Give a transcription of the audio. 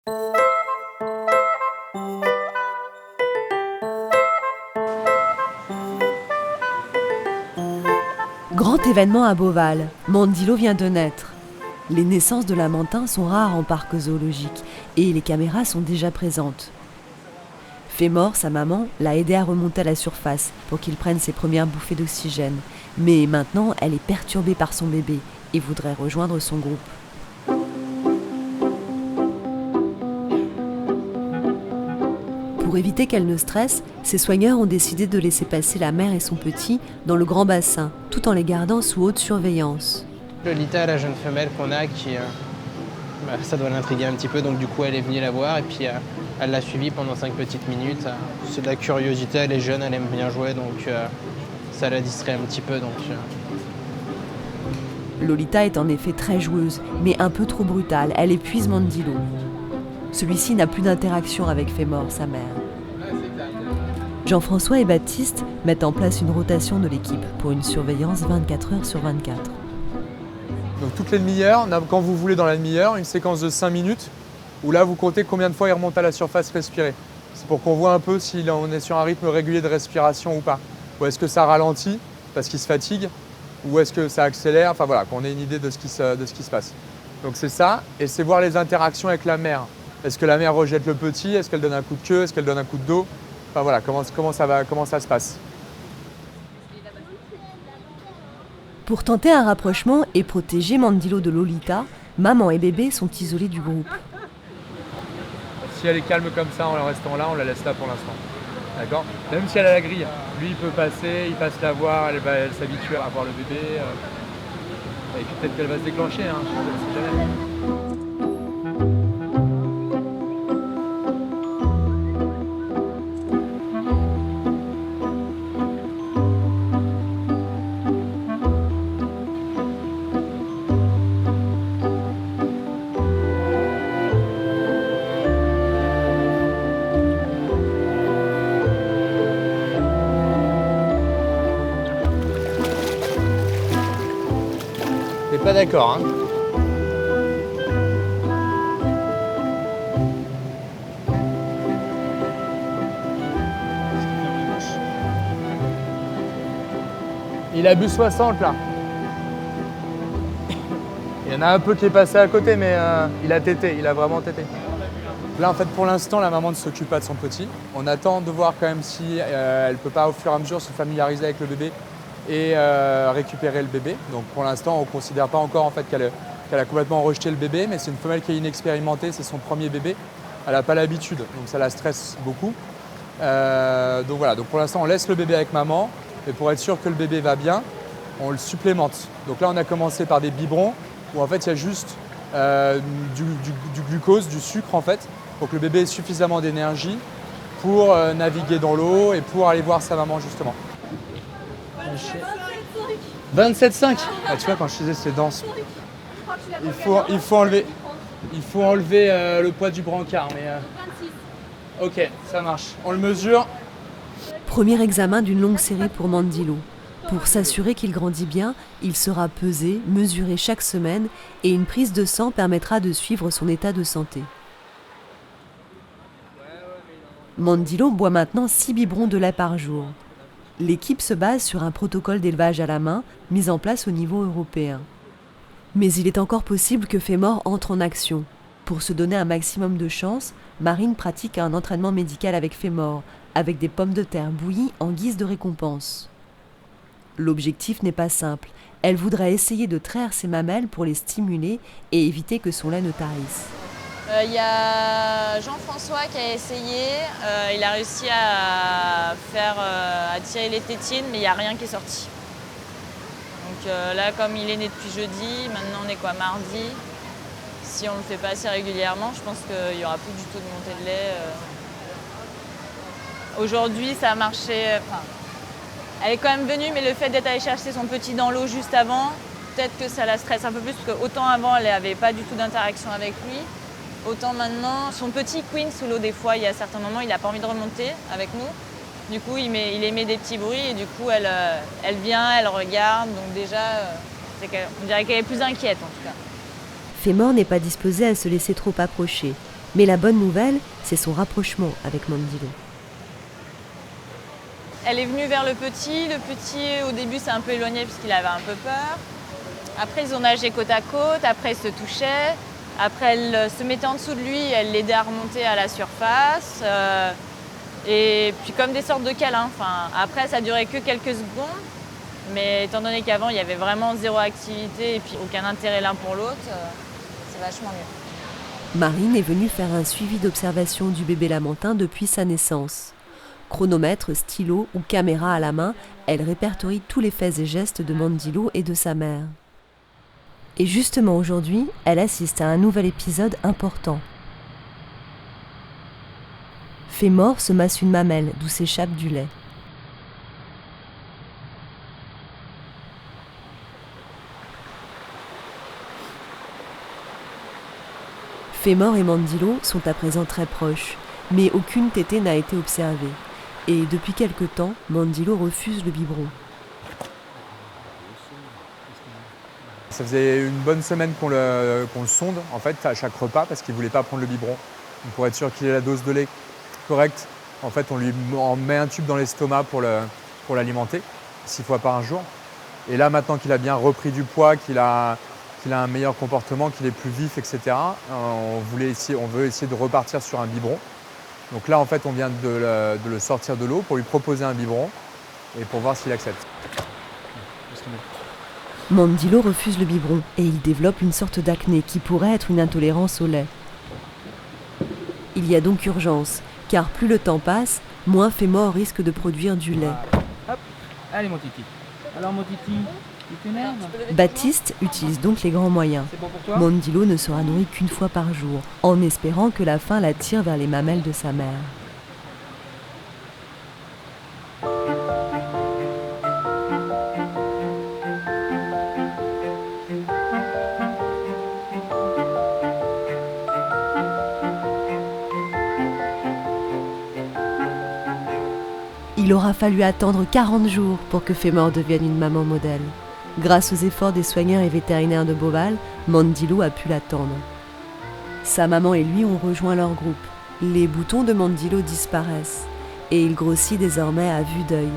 Grand événement à Beauval, Mandilo vient de naître. Les naissances de lamantins sont rares en parc zoologique et les caméras sont déjà présentes. Fémor, sa maman, l'a aidé à remonter à la surface pour qu'il prenne ses premières bouffées d'oxygène. Mais maintenant, elle est perturbée par son bébé et voudrait rejoindre son groupe. Pour éviter qu'elle ne stresse, ses soigneurs ont décidé de laisser passer la mère et son petit dans le grand bassin, tout en les gardant sous haute surveillance. Lolita, la jeune femelle qu'on a, ça doit l'intriguer un petit peu, donc du coup elle est venue la voir et puis elle l'a suivie pendant 5 petites minutes. C'est de la curiosité, elle est jeune, elle aime bien jouer, donc ça la distrait un petit peu. Lolita est en effet très joueuse, mais un peu trop brutale, elle épuise Mandilo. Celui-ci n'a plus d'interaction avec Fémor, sa mère. Jean-François et Baptiste mettent en place une rotation de l'équipe pour une surveillance 24 heures sur 24. Donc toutes les demi-heures, quand vous voulez dans la demi-heure, une séquence de 5 minutes, où là vous comptez combien de fois il remonte à la surface respirer. C'est pour qu'on voit un peu si on est sur un rythme régulier de respiration ou pas. Ou est-ce que ça ralentit parce qu'il se fatigue, ou est-ce que ça accélère, enfin voilà, qu'on ait une idée de ce qui se passe. Donc c'est ça, et c'est voir les interactions avec la mère. Est-ce que la mère rejette le petit? Est-ce qu'elle donne un coup de queue? Est-ce qu'elle donne un coup de dos? Enfin voilà, comment ça se passe. Pour tenter un rapprochement et protéger Mandilo de Lolita, maman et bébé sont isolés du groupe. Si elle est calme comme ça en restant là, on la laisse là pour l'instant. D'accord? Même si elle a la grille, lui il peut passer, il passe la voir, elle s'habitue à voir le bébé. Et puis peut-être qu'elle va se déclencher, hein, je sais jamais. Pas d'accord, hein. Il a bu 60 là. Il y en a un peu qui est passé à côté, mais il a tété, il a vraiment tété. Là en fait pour l'instant la maman ne s'occupe pas de son petit. On attend de voir quand même si elle peut pas au fur et à mesure se familiariser avec le bébé et récupérer le bébé. Donc pour l'instant, on ne considère pas encore en fait, qu'elle a complètement rejeté le bébé, mais c'est une femelle qui est inexpérimentée, c'est son premier bébé. Elle n'a pas l'habitude, donc ça la stresse beaucoup. Donc voilà, donc pour l'instant, on laisse le bébé avec maman, et pour être sûr que le bébé va bien, on le supplémente. Donc là, on a commencé par des biberons, où en fait, il y a juste du glucose, du sucre en fait, pour que le bébé ait suffisamment d'énergie pour naviguer dans l'eau et pour aller voir sa maman justement. 27,5. Ah, tu vois, quand je disais c'est dense. Il faut enlever le poids du brancard. Mais ok, ça marche. On le mesure. Premier examen d'une longue série pour Mandilo. Pour s'assurer qu'il grandit bien, il sera pesé, mesuré chaque semaine et une prise de sang permettra de suivre son état de santé. Mandilo boit maintenant 6 biberons de lait par jour. L'équipe se base sur un protocole d'élevage à la main mis en place au niveau européen. Mais il est encore possible que Fémor entre en action. Pour se donner un maximum de chance, Marine pratique un entraînement médical avec Fémor, avec des pommes de terre bouillies en guise de récompense. L'objectif n'est pas simple. Elle voudrait essayer de traire ses mamelles pour les stimuler et éviter que son lait ne tarisse. Il y a Jean-François qui a essayé, il a réussi à tirer les tétines, mais il n'y a rien qui est sorti. Donc là, comme il est né depuis jeudi, maintenant on est quoi, mardi. Si on ne le fait pas assez régulièrement, je pense qu'il n'y aura plus du tout de montée de lait. Aujourd'hui, ça a marché. Elle est quand même venue, mais le fait d'être allée chercher son petit dans l'eau juste avant, peut-être que ça la stresse un peu plus, parce qu'autant avant, elle n'avait pas du tout d'interaction avec lui. Autant maintenant, son petit Queen sous l'eau, des fois, il y a certains moments, il n'a pas envie de remonter avec nous. Du coup, il émet des petits bruits et du coup, elle vient, elle regarde. Donc déjà, on dirait qu'elle est plus inquiète en tout cas. Fémor n'est pas disposée à se laisser trop approcher. Mais la bonne nouvelle, c'est son rapprochement avec Mandilo. Elle est venue vers le petit. Le petit, au début, s'est un peu éloigné parce qu'il avait un peu peur. Après, ils ont nagé côte à côte. Après, ils se touchaient. Après, elle se mettait en dessous de lui. Elle l'aidait à remonter à la surface. Et puis, comme des sortes de câlins. Enfin, après, ça durait que quelques secondes. Mais étant donné qu'avant, il y avait vraiment zéro activité et puis aucun intérêt l'un pour l'autre, c'est vachement mieux. Marine est venue faire un suivi d'observation du bébé lamentin depuis sa naissance. Chronomètre, stylo ou caméra à la main, elle répertorie tous les faits et gestes de Mandilo et de sa mère. Et justement aujourd'hui, elle assiste à un nouvel épisode important. Fémor se masse une mamelle d'où s'échappe du lait. Fémor et Mandilo sont à présent très proches, mais aucune tétée n'a été observée. Et depuis quelque temps, Mandilo refuse le biberon. Ça faisait une bonne semaine qu'on le sonde en fait, à chaque repas parce qu'il ne voulait pas prendre le biberon. Donc, pour être sûr qu'il ait la dose de lait correcte, en fait, on lui met un tube dans l'estomac pour l'alimenter 6 fois par jour. Et là, maintenant qu'il a bien repris du poids, qu'il a un meilleur comportement, qu'il est plus vif, etc., on veut essayer de repartir sur un biberon. Donc là, en fait, on vient de le sortir de l'eau pour lui proposer un biberon et pour voir s'il accepte. Mandilo refuse le biberon et il développe une sorte d'acné qui pourrait être une intolérance au lait. Il y a donc urgence, car plus le temps passe, moins Fémor risque de produire du lait. Hop, allez mon titi. Alors mon titi, tu t'énerves? Baptiste utilise donc les grands moyens. C'est bon pour toi? Mandilo ne sera nourri qu'une fois par jour, en espérant que la faim l'attire vers les mamelles de sa mère. Il aura fallu attendre 40 jours pour que Fémor devienne une maman modèle. Grâce aux efforts des soigneurs et vétérinaires de Beauval, Mandilo a pu l'attendre. Sa maman et lui ont rejoint leur groupe. Les boutons de Mandilo disparaissent et il grossit désormais à vue d'œil.